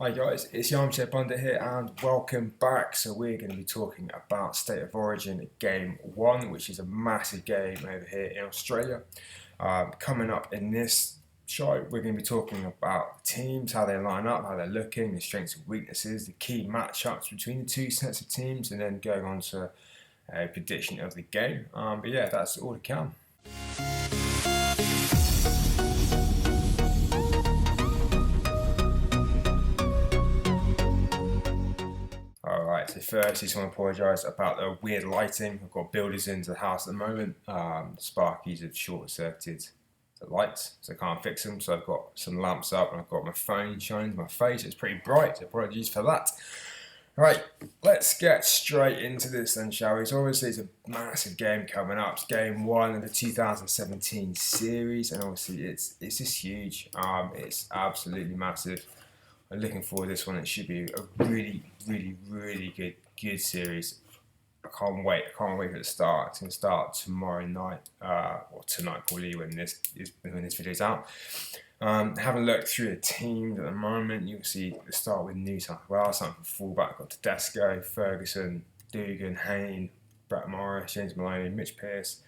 Hi guys, it's the Armchair Pundit here and welcome back. So we're going to be talking about State of Origin Game 1, which is a massive game over here in Australia. Coming up in this show, we're going to be talking about teams, how they line up, how they're looking, the strengths and weaknesses, the key matchups between the two sets of teams, and then going on to a prediction of the game. But yeah, that's all to come. Alright, so first I just want to apologise about the weird lighting. I've got builders into the house at the moment. Sparkies have short-circuited the lights, so I can't fix them. So I've got some lamps up and I've got my phone shining into my face. It's pretty bright, so apologies for that. Right, let's get straight into this then, shall we? So obviously it's a massive game coming up. It's game 1 of the 2017 series, and obviously it's just huge. It's absolutely massive. I'm looking forward to this one. It should be a really good series. I can't wait. I can't wait for it to start. It's going to start tomorrow night, or tonight probably when this video is out. Having a look through the teams at the moment, you'll see the start with New South Wales. Starting from fullback, got Tedesco, Ferguson, Dugan, Hayne, Brett Morris, James Maloney, Mitch Pearce.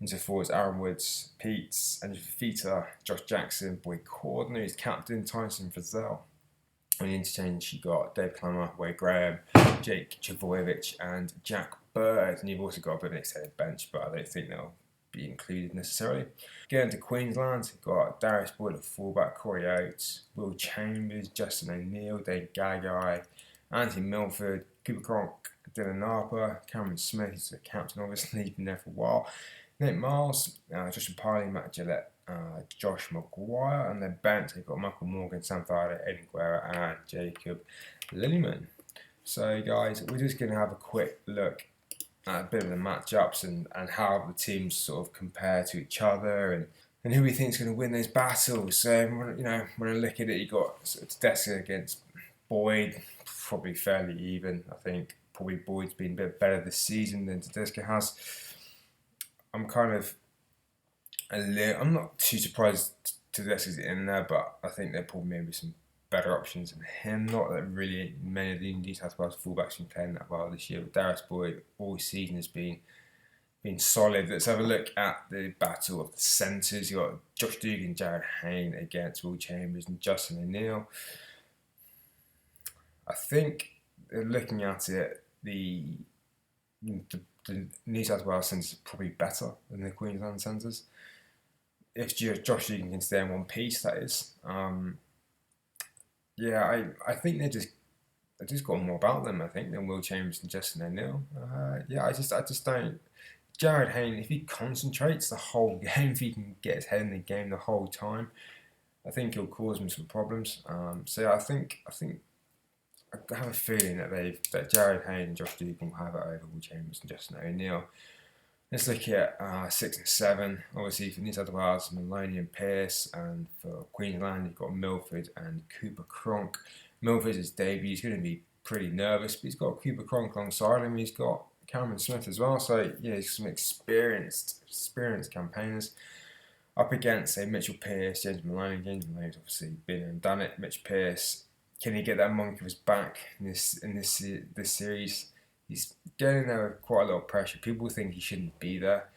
Into forwards, Aaron Woods, Peets, Andrew Fifita, Josh Jackson, Boyd Cordner, who's captain, Tyson Frizzell. On the interchange, you got Dave Clemmer, Wade Graham, Jake Trbojevic, and Jack Bird. And you've also got a bit of an extended bench, but I don't think they'll be included necessarily. Getting to Queensland, you've got Darius Boyd at fullback, Corey Oates, Will Chambers, Justin O'Neill, Dave Gagai, Anthony Milford, Cooper Cronk, Dylan Harper, Cameron Smith, who's the captain, obviously, he's been there for a while. Nate Miles, Justin Piley, Matt Gillette, Josh Maguire, and their bench they've got Michael Morgan, Sam Tharder, Aiden Guerra, and Jacob Lillyman. So guys, we're just going to have a quick look at a bit of the matchups and how the teams sort of compare to each other and who we think is going to win those battles. So when I look at it, you got sort of Tedesco against Boyd, probably fairly even. I think probably Boyd's been a bit better this season than Tedesco has. I'm not too surprised Tedesco's in there, but I think there are probably maybe some better options than him. Not that really many of the New South Wales fullbacks have been playing that well this year, but Darius Boyd all season has been solid. Let's have a look at the battle of the centres. You've got Josh Dugan, Jared Hayne against Will Chambers and Justin O'Neill. I think looking at it, the New South Wales centres are probably better than the Queensland centres. If Josh Dugan can stay in one piece, that is. I think they just got more about them, I think, than Will Chambers and Justin O'Neill. I just don't. Jared Hayne, if he concentrates the whole game, if he can get his head in the game the whole time, I think he'll cause them some problems. I think I have a feeling that Jared Hayne and Josh Dugan will have it over Will Chambers and Justin O'Neill. Let's look at 6 and 7. Obviously, for New South Wales, Maloney and Pearce, and for Queensland, you've got Milford and Cooper Cronk. Milford's his debut. He's going to be pretty nervous, but he's got Cooper Cronk alongside him. He's got Cameron Smith as well. So he's some experienced campaigners. Up against Mitchell Pearce, James Maloney. James Maloney's obviously been and done it. Mitch Pearce, can he get that monkey of his back in this series? He's getting there with quite a lot of pressure. People think he shouldn't be there.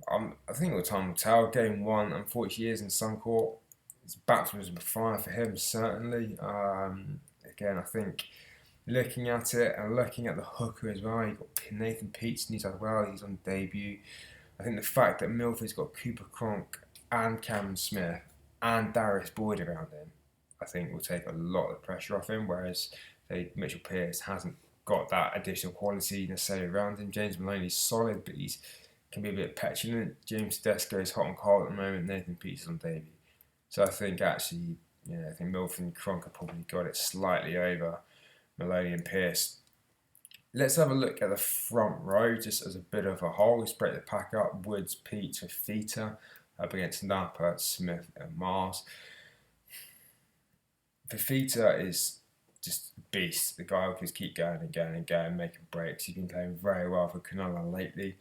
I think time will tell. Game 1, unfortunately, is in Suncorp. It's baptism of fire for him, certainly. Again, I think looking at it and looking at the hooker as well, you've got Nathan Peets, New South Wales, he's on debut. I think the fact that Milford's got Cooper Cronk and Cameron Smith and Darius Boyd around him, I think will take a lot of the pressure off him, whereas Mitchell Pearce hasn't got that additional quality necessarily around him. James Maloney's solid, but he can be a bit petulant. James Tedesco is hot and cold at the moment. Nathan Peets on debut. So I think actually, I think Milford and Cronk have probably got it slightly over Maloney and Pearce. Let's have a look at the front row just as a bit of a whole. We break the pack up. Woods, Peets, Fifita up against Napa, Smith and Mars. Fifita is just a beast. The guy will just keep going and going and going, making breaks. He's been playing very well for Cronulla lately.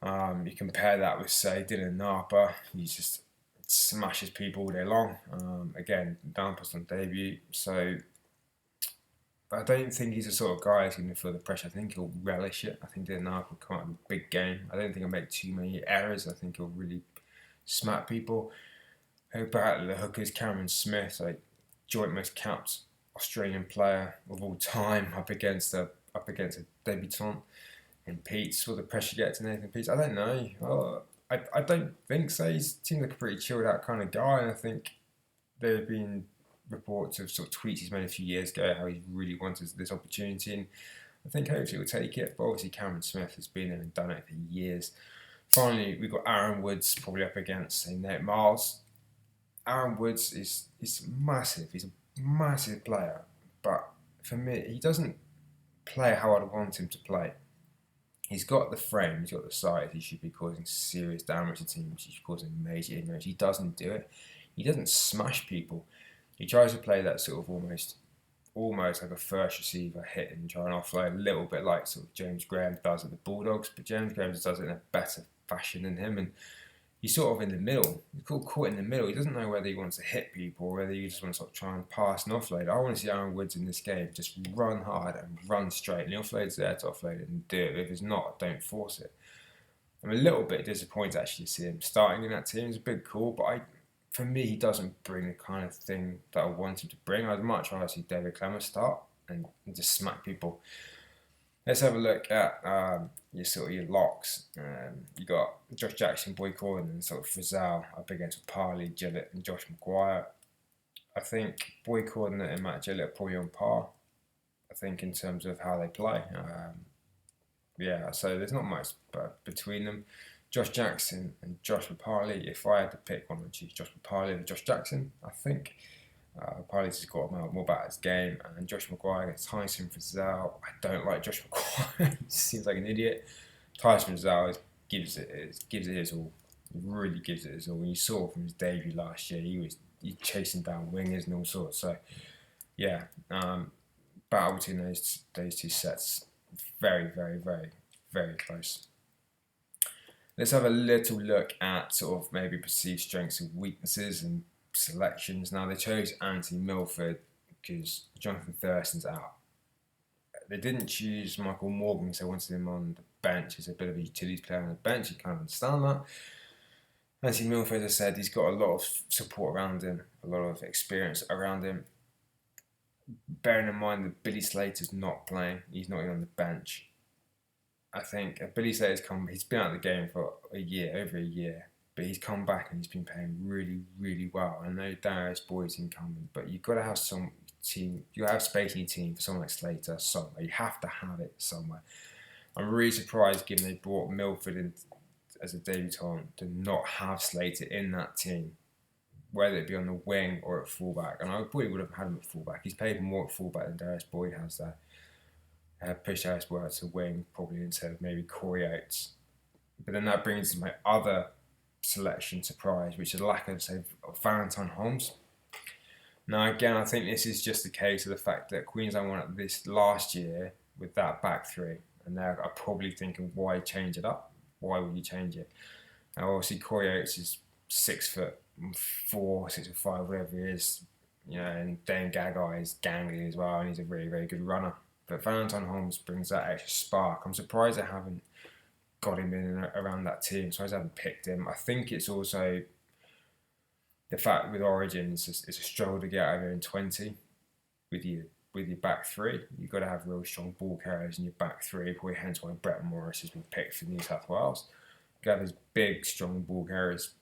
You compare that with, say, Dylan Napa. He's just smashes people all day long. Again, downpost on debut, so I don't think he's the sort of guy who's going to feel the pressure. I think he'll relish it. I think he'll come out in a big game. I don't think he'll make too many errors. I think he'll really smack people. He'll battle the hookers, Cameron Smith, like joint most capped Australian player of all time, up against a debutant in Pete's. Will the pressure get to Nathan Pete's? I don't know. I don't think so. He seems like a pretty chilled out kind of guy, and I think there have been reports of sort of tweets he's made a few years ago how he really wanted this opportunity, and I think hopefully he'll take it. But obviously Cameron Smith has been there and done it for years. Finally, we've got Aaron Woods probably up against, say, Nate Miles. Aaron Woods is massive. He's a massive player, but for me, he doesn't play how I'd want him to play. He's got the frame, he's got the size, he should be causing serious damage to teams, he should be causing major injuries. He doesn't do it. He doesn't smash people. He tries to play that sort of almost like a first receiver hit and try and offload, a little bit like sort of James Graham does at the Bulldogs, but James Graham just does it in a better fashion than him, and he's sort of in the middle. He's caught in the middle. He doesn't know whether he wants to hit people or whether he just wants to sort of try and pass and offload. I want to see Aaron Woods in this game just run hard and run straight. And the offload's there to offload it and do it. But if it's not, don't force it. I'm a little bit disappointed actually to see him starting in that team. It's a big call, but for me, he doesn't bring the kind of thing that I want him to bring. I'd much rather see David Clemmer start and just smack people. Let's have a look at your locks. You got Josh Jackson, Boy Corden, and sort of Frizzell up against Parley, Gillett, and Josh Maguire. I think Boy Corden and Matt Gillett are probably on par. I think in terms of how they play. So there's not much between them. Josh Jackson and Josh Parley. If I had to pick one, I'd choose Josh Parley over Josh Jackson. I think. Parley's just got more about his game, and Josh Maguire against Tyson Frizzell. I don't like Josh Maguire. He seems like an idiot. Tyson Frizzell gives it his all. He really gives it his all. When you saw from his debut last year, he chasing down wingers and all sorts. So yeah, battle between those two sets, very, very, very, very close. Let's have a little look at sort of maybe perceived strengths and weaknesses and selections. Now they chose Anthony Milford because Jonathan Thurston's out. They didn't choose Michael Morgan because they wanted him on the bench as a bit of a utility player on the bench. You can't understand that. Anthony Milford, as I said, he's got a lot of support around him, a lot of experience around him. Bearing in mind that Billy Slater's not playing, he's not even on the bench. I think Billy Slater's he's been out of the game for over a year. But he's come back and he's been playing really, really well. I know Darius Boyd's incumbent, but you've got to have some team. You have space in your team for someone like Slater somewhere. You have to have it somewhere. I'm really surprised, given they brought Milford in as a debutant, to not have Slater in that team, whether it be on the wing or at fullback. And I probably would have had him at fullback. He's played more at fullback than Darius Boyd has there. Pushed Darius Boyd to wing probably instead of maybe Corey Oates. But then that brings my other selection surprise, which is a lack of Valentine Holmes. Now again, I think this is just a case of the fact that Queensland won this last year with that back three, and they're probably thinking, why change it up? Why would you change it? Now obviously Corey Oates is 6'4", 6'5", whatever he is, and Dan Gagai is gangly as well, and he's a very, very good runner. But Valentine Holmes brings that extra spark. I'm surprised they haven't got him in and around that team, so I haven't picked him. I think it's also the fact with Origins it's a struggle to get over in 20 with your back three. You've got to have real strong ball carriers in your back three, probably hence why Brett Morris has been picked for New South Wales. You have his big, strong ball carriers,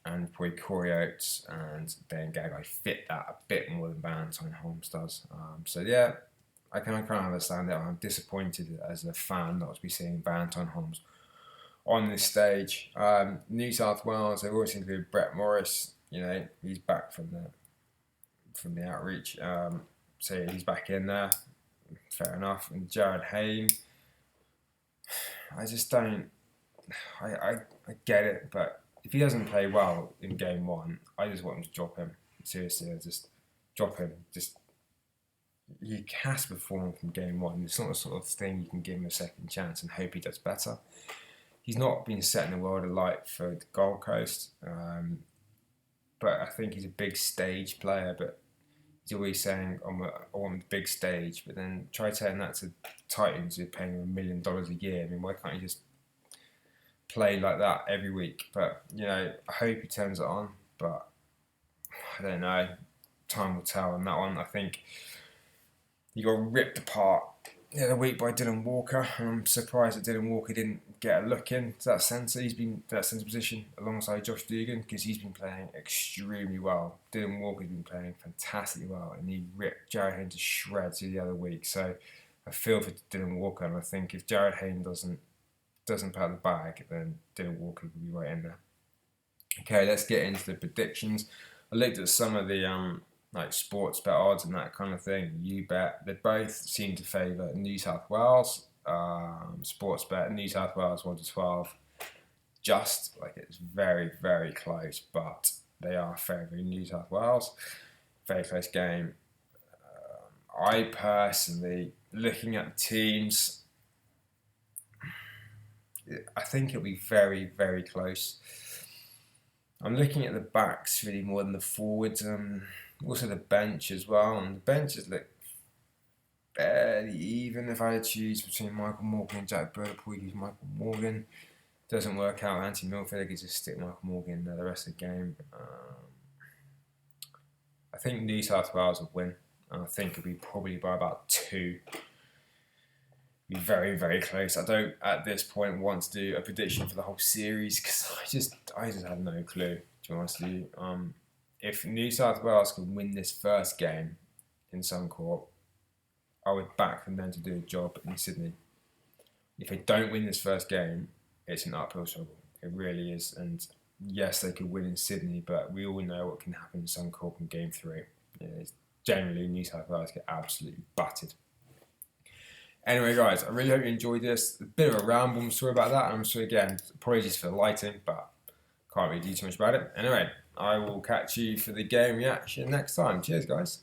and probably Corey Oates and Dan Gagai fit that a bit more than Valentine Holmes does. So yeah, I can kind of understand that. I'm disappointed as a fan not to be seeing Valentine Holmes on this stage. New South Wales, they've always included Brett Morris. He's back from the outreach, so he's back in there. Fair enough. And Jared Hayne, I just don't. I get it, but if he doesn't play well in game one, I just want him to drop him. Seriously, I just drop him. He has to perform from game one. It's not the sort of thing you can give him a second chance and hope he does better. He's not been set in the world of light for the Gold Coast. but I think he's a big stage player. But he's always saying, I want the big stage. But then try telling that to Titans who are paying him $1 million a year. I mean, why can't he just play like that every week? But, you know, I hope he turns it on. But I don't know. Time will tell on that one. I think he got ripped apart the other week by Dylan Walker, and I'm surprised that Dylan Walker didn't get a look in to that centre. He's been that centre position alongside Josh Dugan because he's been playing extremely well. Dylan Walker's been playing fantastically well, and he ripped Jared Hayne to shreds the other week. So I feel for Dylan Walker, and I think if Jared Hayne doesn't pat the bag, then Dylan Walker will be right in there. Okay, let's get into the predictions. I looked at some of the like sports bet odds and that kind of thing. You bet, they both seem to favour New South Wales. Sports bet New South Wales 1-12. Just like it's very, very close, but they are favouring New South Wales. Very close game. I personally, looking at the teams, I think it'll be very, very close. I'm looking at the backs really more than the forwards. Also the bench as well, and the benches look fairly even. If I had to choose between Michael Morgan and Jack Bird, I'd probably use Michael Morgan. Doesn't work out, Anti-Milford, I could just stick Michael Morgan the rest of the game. I think New South Wales will win. I think it'll be probably by about 2. Be very, very close. I don't at this point want to do a prediction for the whole series because I just have no clue, to be honest with you. If New South Wales can win this first game in Suncorp, I would back them then to do a job in Sydney. If they don't win this first game, it's an uphill struggle. It really is. And yes, they could win in Sydney, but we all know what can happen in Suncorp in Game 3. It's generally, New South Wales get absolutely battered. Anyway, guys, I really hope you enjoyed this. A bit of a ramble, I'm sorry about that. I'm sorry again, apologies for the lighting, but can't really do too much about it. Anyway, I will catch you for the game reaction next time. Cheers, guys.